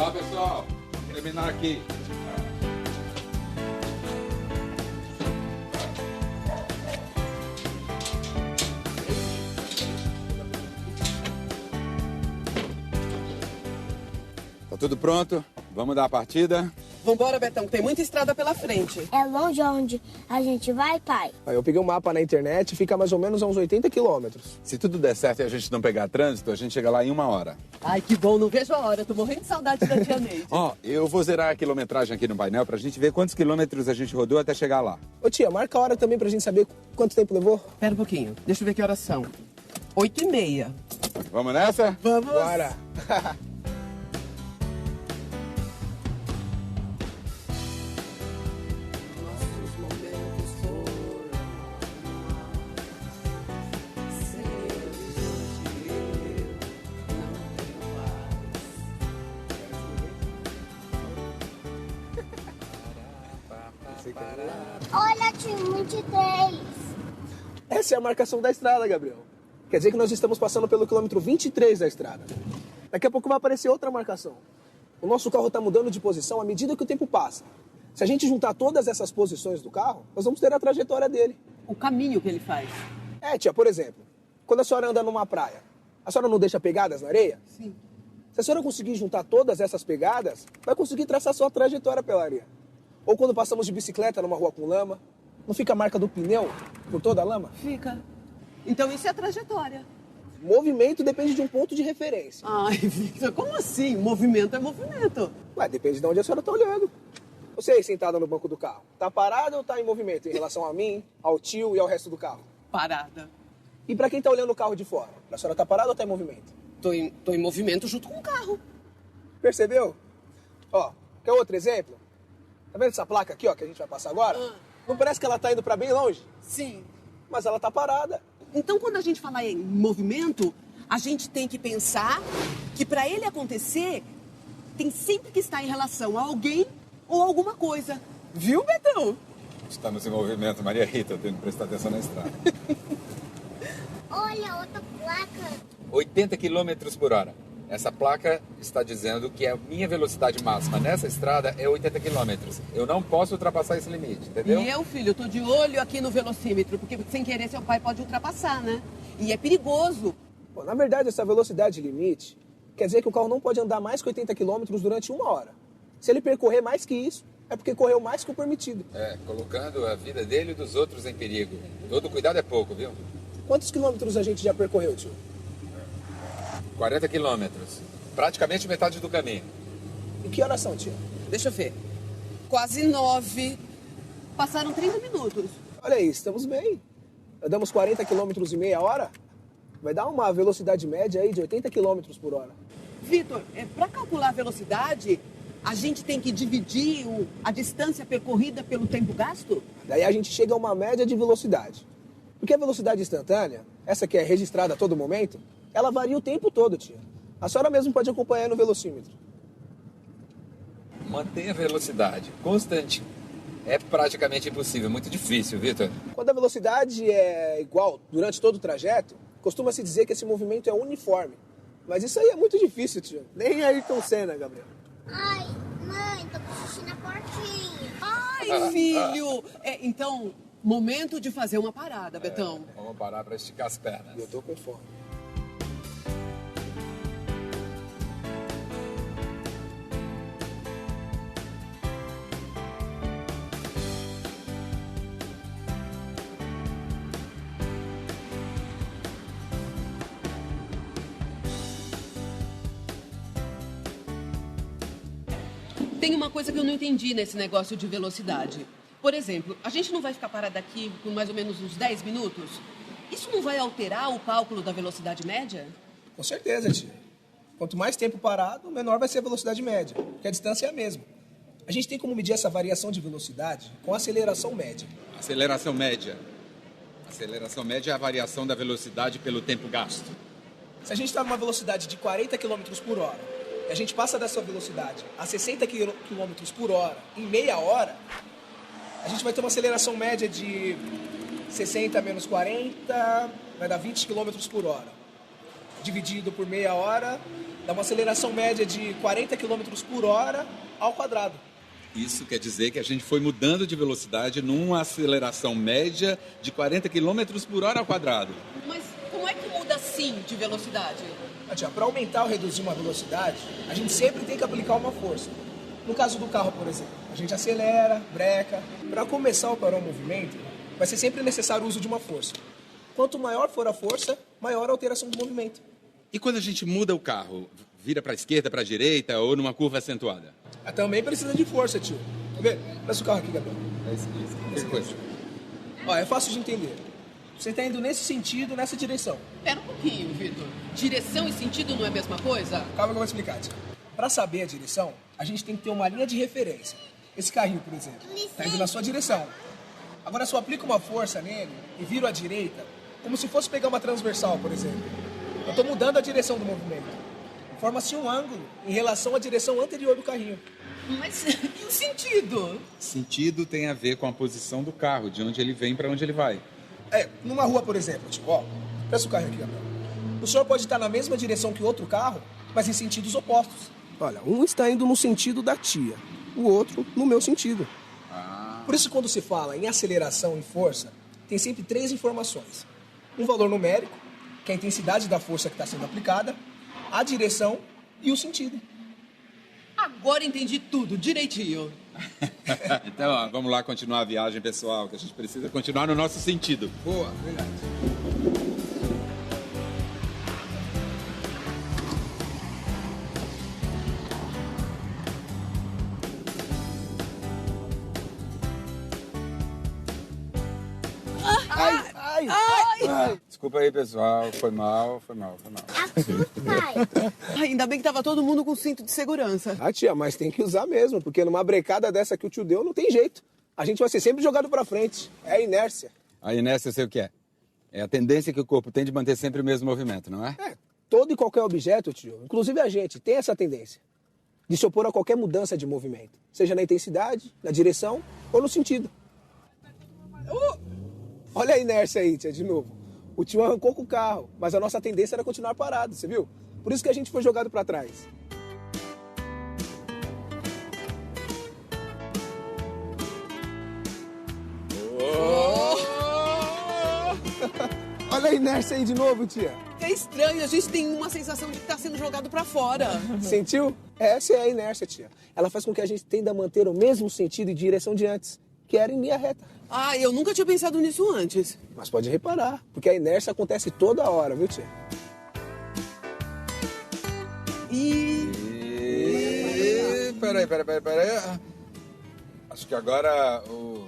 Olá, pessoal. Vou terminar aqui. Tá tudo pronto? Vamos dar a partida? Vambora, Betão, tem muita estrada pela frente. É longe onde a gente vai, pai? Eu peguei um mapa na internet e fica mais ou menos a uns 80 quilômetros. Se tudo der certo e a gente não pegar trânsito, a gente chega lá em 1 hora. Ai, que bom, não vejo a hora. Tô morrendo de saudade da tia Neide. Ó, eu vou zerar a quilometragem aqui no painel pra gente ver quantos quilômetros a gente rodou até chegar lá. Ô tia, marca a hora também pra gente saber quanto tempo levou. Pera um pouquinho, deixa eu ver que horas são. 8h30. Vamos nessa? Vamos! Bora! Olha, tio, 23. Essa é a marcação da estrada, Gabriel. Quer dizer que nós estamos passando pelo quilômetro 23 da estrada. Daqui a pouco vai aparecer outra marcação. O nosso carro está mudando de posição à medida que o tempo passa. Se a gente juntar todas essas posições do carro, nós vamos ter a trajetória dele. O caminho que ele faz. Tia, por exemplo, quando a senhora anda numa praia, a senhora não deixa pegadas na areia? Sim. Se a senhora conseguir juntar todas essas pegadas, vai conseguir traçar sua trajetória pela areia. Ou quando passamos de bicicleta numa rua com lama, não fica a marca do pneu por toda a lama? Fica. Então isso é a trajetória. Movimento depende de um ponto de referência. Ai, Victor, como assim? Movimento é movimento. Ué, depende de onde a senhora está olhando. Você aí sentada no banco do carro, tá parada ou tá em movimento em relação a mim, ao tio e ao resto do carro? Parada. E pra quem tá olhando o carro de fora, a senhora tá parada ou tá em movimento? Tô em movimento junto com o carro. Percebeu? Ó, quer outro exemplo? Tá vendo essa placa aqui, ó, que a gente vai passar agora? Não parece que ela tá indo pra bem longe? Sim. Mas ela tá parada. Então, quando a gente falar em movimento, a gente tem que pensar que para ele acontecer, tem sempre que estar em relação a alguém ou alguma coisa. Viu, Betão? Estamos em movimento, Maria Rita. Eu tenho que prestar atenção na estrada. Olha, outra placa. 80 quilômetros por hora. Essa placa está dizendo que a minha velocidade máxima nessa estrada é 80 quilômetros. Eu não posso ultrapassar esse limite, entendeu? E eu, filho, eu tô de olho aqui no velocímetro, porque sem querer seu pai pode ultrapassar, né? E é perigoso. Pô, na verdade, essa velocidade limite quer dizer que o carro não pode andar mais que 80 quilômetros durante 1 hora. Se ele percorrer mais que isso, é porque correu mais que o permitido. Colocando a vida dele e dos outros em perigo. Todo cuidado é pouco, viu? Quantos quilômetros a gente já percorreu, tio? 40 quilômetros. Praticamente metade do caminho. E que horas são, tia? Deixa eu ver. Quase 9. Passaram 30 minutos. Olha aí, estamos bem. Andamos 40 quilômetros em meia hora. Vai dar uma velocidade média aí de 80 quilômetros por hora. Vitor, para calcular a velocidade, a gente tem que dividir a distância percorrida pelo tempo gasto? Daí a gente chega a uma média de velocidade. Porque a velocidade instantânea, essa que é registrada a todo momento, ela varia o tempo todo, tia. A senhora mesmo pode acompanhar no velocímetro. Manter a velocidade constante é praticamente impossível, muito difícil, Vitor. Quando a velocidade é igual durante todo o trajeto, costuma-se dizer que esse movimento é uniforme. Mas isso aí é muito difícil, tio. Nem Ayrton Senna, Gabriel. Ai, mãe, tô com xixi na portinha. Ai, filho! Então, momento de fazer uma parada, Betão. Vamos parar para esticar as pernas. Eu tô com fome. Tem uma coisa que eu não entendi nesse negócio de velocidade. Por exemplo, a gente não vai ficar parado aqui por mais ou menos uns 10 minutos? Isso não vai alterar o cálculo da velocidade média? Com certeza, tia. Quanto mais tempo parado, menor vai ser a velocidade média, porque a distância é a mesma. A gente tem como medir essa variação de velocidade com a aceleração média. Aceleração média. Aceleração média é a variação da velocidade pelo tempo gasto. Se a gente está numa velocidade de 40 km por hora e a gente passa dessa velocidade a 60 km por hora em meia hora, a gente vai ter uma aceleração média de 60 menos 40, vai dar 20 km por hora. dividido por meia hora, dá uma aceleração média de 40 km por hora ao quadrado. Isso quer dizer que a gente foi mudando de velocidade numa aceleração média de 40 km por hora ao quadrado. Mas como é que muda assim de velocidade? Para aumentar ou reduzir uma velocidade, a gente sempre tem que aplicar uma força. No caso do carro, por exemplo, a gente acelera, breca. Para começar ou parar o movimento, vai ser sempre necessário o uso de uma força. Quanto maior for a força, maior a alteração do movimento. E quando a gente muda o carro, vira para a esquerda, para a direita ou numa curva acentuada? Também precisa de força, tio. Quer ver? Presta o carro aqui, Gabriel. É isso. Que coisa. Ó, é fácil de entender. Você está indo nesse sentido, nessa direção. Pera um pouquinho, Vitor. Direção e sentido não é a mesma coisa? Calma que eu vou explicar, tio. Para saber a direção, a gente tem que ter uma linha de referência. Esse carrinho, por exemplo, está indo na sua direção. Agora, se eu aplico uma força nele e viro à direita, como se fosse pegar uma transversal, por exemplo, eu estou mudando a direção do movimento. Forma-se um ângulo em relação à direção anterior do carrinho. Mas e o sentido? Sentido tem a ver com a posição do carro, de onde ele vem para onde ele vai. Numa rua, por exemplo, presta o carro aqui, Gabriel. O senhor pode estar na mesma direção que o outro carro, mas em sentidos opostos. Olha, um está indo no sentido da tia, o outro no meu sentido. Por isso, quando se fala em aceleração e força, tem sempre 3 informações. Um valor numérico, que é a intensidade da força que está sendo aplicada, a direção e o sentido. Agora entendi tudo, direitinho. Então, ó, vamos lá continuar a viagem, pessoal, que a gente precisa continuar no nosso sentido. Boa, verdade. Ai. Desculpa aí, pessoal. Foi mal. Assusto, pai. Ainda bem que tava todo mundo com cinto de segurança. Tia, mas tem que usar mesmo, porque numa brecada dessa que o tio deu, não tem jeito. A gente vai ser sempre jogado pra frente. É a inércia. A inércia eu sei o que é. É a tendência que o corpo tem de manter sempre o mesmo movimento, não é? Todo e qualquer objeto, tio, inclusive a gente, tem essa tendência de se opor a qualquer mudança de movimento. Seja na intensidade, na direção ou no sentido. Olha a inércia aí, tia, de novo. O tio arrancou com o carro, mas a nossa tendência era continuar parado, você viu? Por isso que a gente foi jogado pra trás. Olha a inércia aí de novo, tia. É estranho, a gente tem uma sensação de que tá sendo jogado pra fora. Sentiu? Essa é a inércia, tia. Ela faz com que a gente tenda a manter o mesmo sentido e direção de antes, que era em linha reta. Eu nunca tinha pensado nisso antes. Mas pode reparar, porque a inércia acontece toda hora, viu, tia? Peraí. Acho que agora o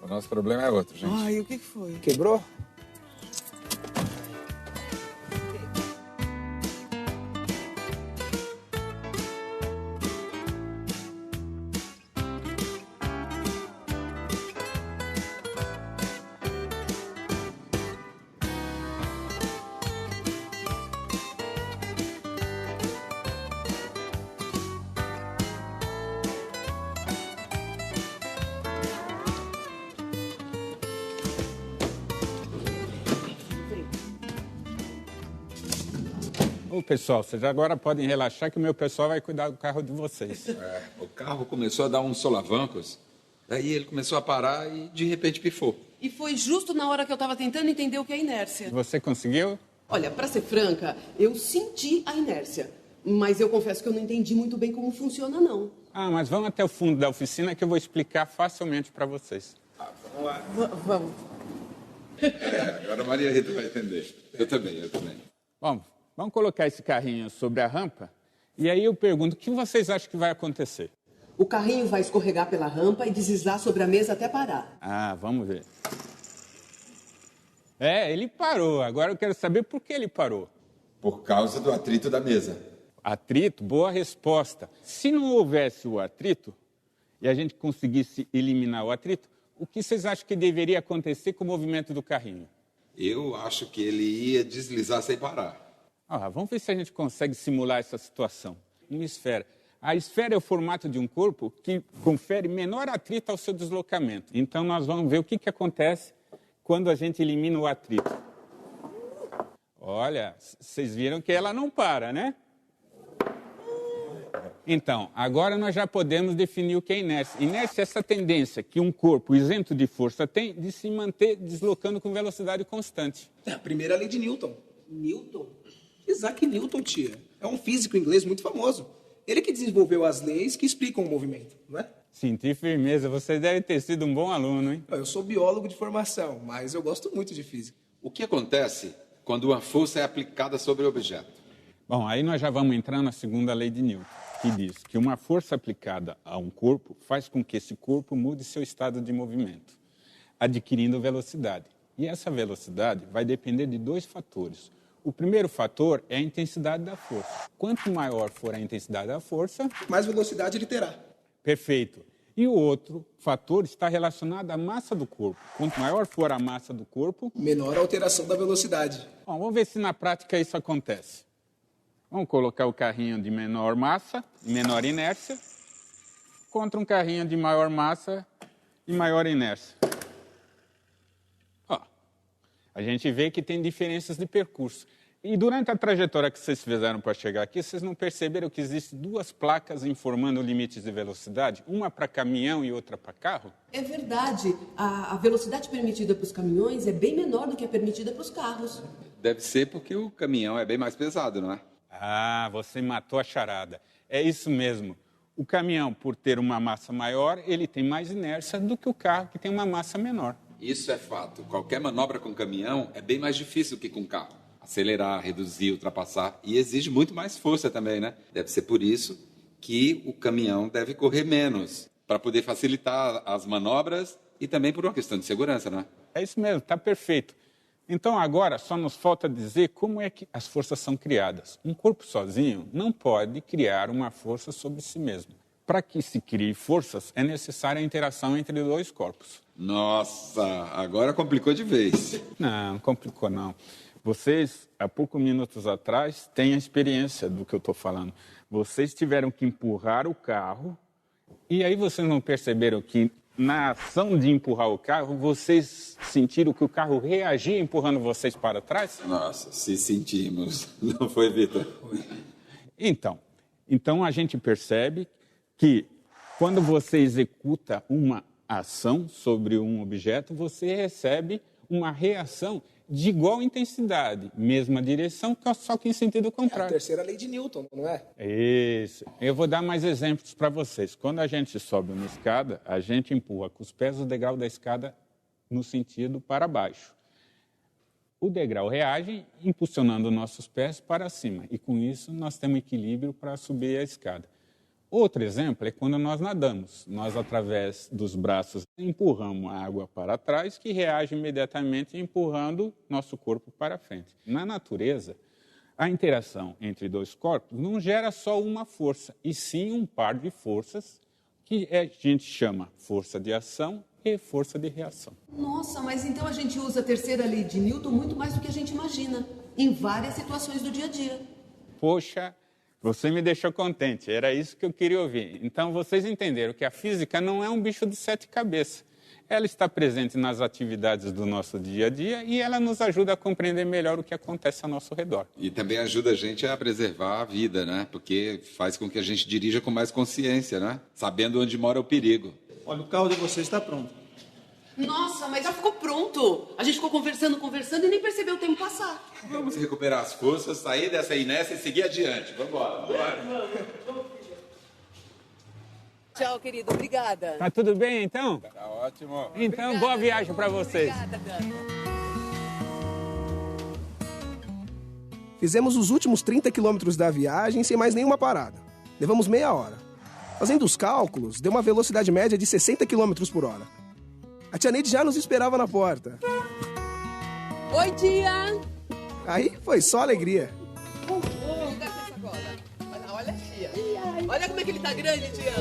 nosso problema é outro, gente. O que foi? Quebrou? Ô, pessoal, vocês agora podem relaxar que o meu pessoal vai cuidar do carro de vocês. O carro começou a dar uns solavancos, daí ele começou a parar e de repente pifou. E foi justo na hora que eu tava tentando entender o que é inércia. Você conseguiu? Olha, pra ser franca, eu senti a inércia. Mas eu confesso que eu não entendi muito bem como funciona, não. Mas vamos até o fundo da oficina que eu vou explicar facilmente para vocês. Vamos lá. Vamos. Agora a Maria Rita vai entender. Eu também. Bom, vamos colocar esse carrinho sobre a rampa e aí eu pergunto, o que vocês acham que vai acontecer? O carrinho vai escorregar pela rampa e deslizar sobre a mesa até parar. Vamos ver. Ele parou. Agora eu quero saber por que ele parou. Por causa do atrito da mesa. Atrito? Boa resposta. Se não houvesse o atrito e a gente conseguisse eliminar o atrito, o que vocês acham que deveria acontecer com o movimento do carrinho? Eu acho que ele ia deslizar sem parar. Vamos ver se a gente consegue simular essa situação. Uma esfera. A esfera é o formato de um corpo que confere menor atrito ao seu deslocamento. Então, nós vamos ver o que acontece quando a gente elimina o atrito. Olha, vocês viram que ela não para, né? Então, agora nós já podemos definir o que é inércia. Inércia é essa tendência que um corpo isento de força tem de se manter deslocando com velocidade constante. É a primeira lei de Newton. Newton? Isaac Newton, tia. É um físico inglês muito famoso. Ele que desenvolveu as leis que explicam o movimento, não é? Senti firmeza, você deve ter sido um bom aluno, hein? Eu sou biólogo de formação, mas eu gosto muito de física. O que acontece quando uma força é aplicada sobre o objeto? Bom, aí nós já vamos entrar na segunda lei de Newton, que diz que uma força aplicada a um corpo faz com que esse corpo mude seu estado de movimento, adquirindo velocidade. E essa velocidade vai depender de dois fatores. O primeiro fator é a intensidade da força. Quanto maior for a intensidade da força, Mais velocidade ele terá. perfeito. E o outro fator está relacionado à massa do corpo. Quanto maior for a massa do corpo, Menor a alteração da velocidade. bom, vamos ver se na prática isso acontece. Vamos colocar o carrinho de menor massa, menor inércia, contra um carrinho de maior massa e maior inércia. Ó, a gente vê que tem diferenças de percurso. E durante a trajetória que vocês fizeram para chegar aqui, vocês não perceberam que existem duas placas informando limites de velocidade? Uma para caminhão e outra para carro? É verdade. A velocidade permitida para os caminhões é bem menor do que a permitida para os carros. Deve ser porque o caminhão é bem mais pesado, não é? Ah, você matou a charada. É isso mesmo. O caminhão, por ter uma massa maior, ele tem mais inércia do que o carro, que tem uma massa menor. Isso é fato. Qualquer manobra com caminhão é bem mais difícil que com carro. Acelerar, reduzir, ultrapassar. E exige muito mais força também, né? Deve ser por isso que o caminhão deve correr menos, para poder facilitar as manobras e também por uma questão de segurança, não é? É isso mesmo, está perfeito. Então, agora, só nos falta dizer como é que as forças são criadas. Um corpo sozinho não pode criar uma força sobre si mesmo. Para que se crie forças, é necessária a interação entre dois corpos. Nossa, agora complicou de vez. Não complicou não. Vocês, há poucos minutos atrás, têm a experiência do que eu estou falando. Vocês tiveram que empurrar o carro e aí vocês não perceberam que na ação de empurrar o carro, vocês sentiram que o carro reagia empurrando vocês para trás? Nossa, se sentimos. Não foi, Vitor? Então a gente percebe que quando você executa uma ação sobre um objeto, você recebe uma reação de igual intensidade, mesma direção, só que em sentido É a contrário. terceira lei de Newton, não é? Isso. Eu vou dar mais exemplos para vocês. Quando a gente sobe uma escada, a gente empurra com os pés o degrau da escada no sentido para baixo. O degrau reage impulsionando nossos pés para cima e com isso nós temos equilíbrio para subir a escada. Outro exemplo é quando nós nadamos. Nós, através dos braços, empurramos a água para trás, que reage imediatamente empurrando nosso corpo para frente. Na natureza, a interação entre dois corpos não gera só uma força, e sim um par de forças que a gente chama força de ação e força de reação. Nossa, mas então a gente usa a terceira lei de Newton muito mais do que a gente imagina, em várias situações do dia a dia. Poxa, você me deixou contente, era isso que eu queria ouvir. Então, vocês entenderam que a física não é um bicho de sete cabeças. Ela está presente nas atividades do nosso dia a dia e ela nos ajuda a compreender melhor o que acontece ao nosso redor. E também ajuda a gente a preservar a vida, né? Porque faz com que a gente dirija com mais consciência, né? Sabendo onde mora o perigo. Olha, o carro de vocês está pronto. Nossa, mas já ficou pronto. A gente ficou conversando e nem percebeu o tempo passar. Vamos recuperar as forças, sair dessa inércia e seguir adiante. Vamos embora. Tchau, querido. Obrigada. Tá tudo bem, então? Tá ótimo. Então, Obrigada, boa viagem para vocês. Obrigada, Dan. Fizemos os últimos 30 quilômetros da viagem sem mais nenhuma parada. Levamos meia hora. Fazendo os cálculos, deu uma velocidade média de 60 quilômetros por hora. A tia Neide já nos esperava na porta. Oi, tia. Aí foi só alegria. Cadê essa sacola? Olha, tia. Olha como é que ele tá grande, tia.